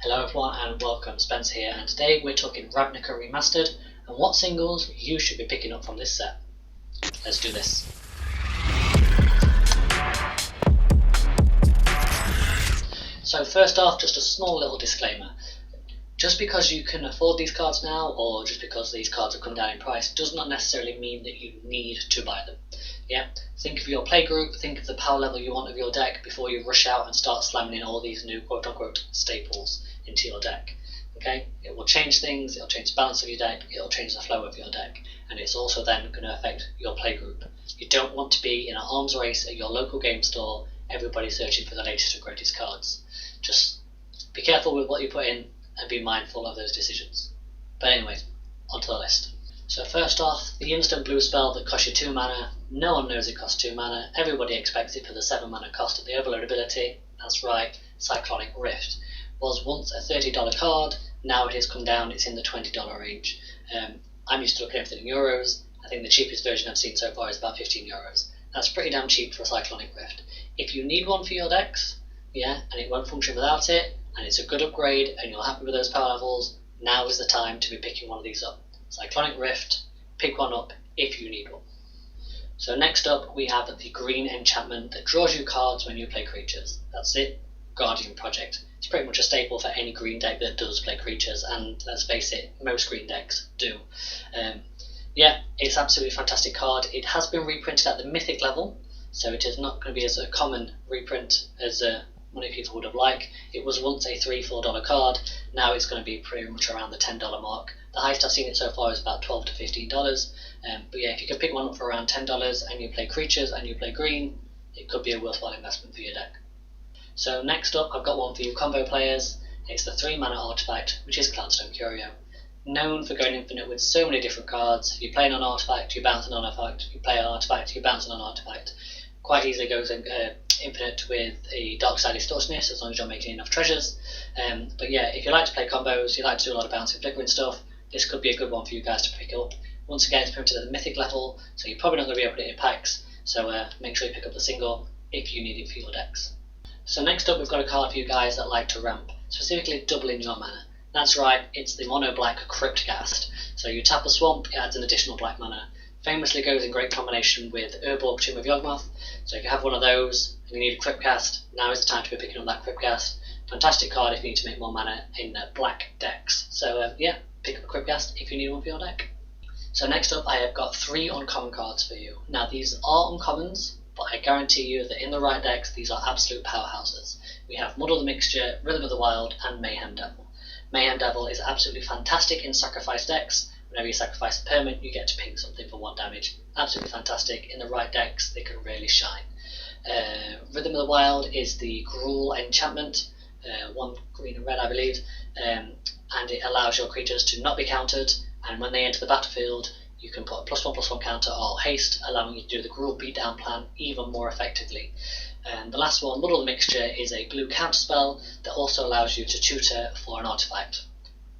Hello everyone and welcome, Spencer here, and today we're talking Ravnica Remastered and what singles you should be picking up from this set. Let's do this. So first off, just a small little disclaimer. Just because you can afford these cards now, or just because these cards have come down in price, does not necessarily mean that you need to buy them. Yeah, think of your playgroup, think of the power level you want of your deck before you rush out and start slamming in all these new quote-unquote staples into your deck. Okay, it will change things, it'll change the balance of your deck, it'll change the flow of your deck, and it's also then going to affect your playgroup. You don't want to be in an arms race at your local game store, everybody searching for the latest and greatest cards. Just be careful with what you put in and be mindful of those decisions. But anyway, onto the list. So first off, the instant blue spell that costs you 2 mana. No one knows it costs 2 mana, everybody expects it for the 7 mana cost of the overload ability. That's right, Cyclonic Rift. Was once a $30 card, now it has come down, it's in the $20 range. I'm used to looking at everything in euros. I think the cheapest version I've seen so far is about 15 euros. That's pretty damn cheap for a Cyclonic Rift. If you need one for your decks, yeah, and it won't function without it, and it's a good upgrade and you're happy with those power levels, now is the time to be picking one of these up. Cyclonic Rift, pick one up if you need one. So next up we have the green enchantment that draws you cards when you play creatures. That's it, Guardian Project. It's pretty much a staple for any green deck that does play creatures, and let's face it, most green decks do. Yeah, it's absolutely fantastic card. It has been reprinted at the mythic level, so it is not going to be as a common reprint as many people would have liked. It was once a $3-4 card, now it's going to be pretty much around the $10 mark. The highest I've seen it so far is about $12 to $15. But yeah, if you can pick one up for around $10 and you play creatures and you play green, it could be a worthwhile investment for your deck. So next up, I've got one for you combo players. It's the 3 mana artifact, which is Cloudstone Curio. Known for going infinite with so many different cards. If you're playing an artifact, you bounce an artifact. If you play an artifact, you bounce an artifact. Quite easily goes infinite with a Dark Side Distortionist, as long as you're making enough treasures. But yeah, if you like to play combos, you like to do a lot of bouncing, flickering stuff, this could be a good one for you guys to pick up. Once again, it's printed at the mythic level, so you're probably not going to be able to put it in packs, so make sure you pick up the single if you need it for your decks. So next up, we've got a card for you guys that like to ramp, specifically doubling your mana. That's right, it's the mono black Crypt cast. So you tap a swamp, it adds an additional black mana. Famously goes in great combination with Urborg Tomb of Yawgmoth, so if you have one of those and you need a Crypt cast, now is the time to be picking up that Crypt cast. Fantastic card if you need to make more mana in black decks. So yeah, pick up a Crypt cast if you need one for your deck. So next up, I have got 3 uncommon cards for you. Now these are uncommons, but I guarantee you that in the right decks, these are absolute powerhouses. We have Muddle the Mixture, Rhythm of the Wild, and Mayhem Devil. Mayhem Devil is absolutely fantastic in sacrifice decks. Whenever you sacrifice a permanent, you get to ping something for 1 damage. Absolutely fantastic. In the right decks, they can really shine. Rhythm of the Wild is the Gruul enchantment, 1 green and red, I believe, and it allows your creatures to not be countered, and when they enter the battlefield, you can put a +1/+1 counter or haste, allowing you to do the Gruul beatdown plan even more effectively. And the last one, Muddle the Mixture, is a blue counter spell that also allows you to tutor for an artifact.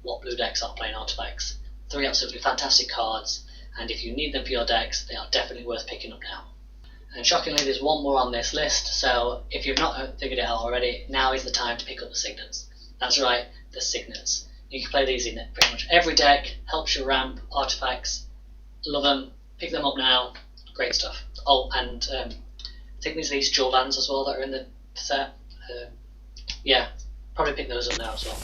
What blue decks are playing artifacts? 3 absolutely fantastic cards, and if you need them for your decks, they are definitely worth picking up now. And shockingly, there's one more on this list, so if you've not figured it out already, now is the time to pick up the Signets. That's right, the Signets. You can play these in pretty much every deck, helps you ramp artifacts. Love them, pick them up now, great stuff. Oh, and I think there's these dual lands as well that are in the set. Yeah, probably pick those up now as well.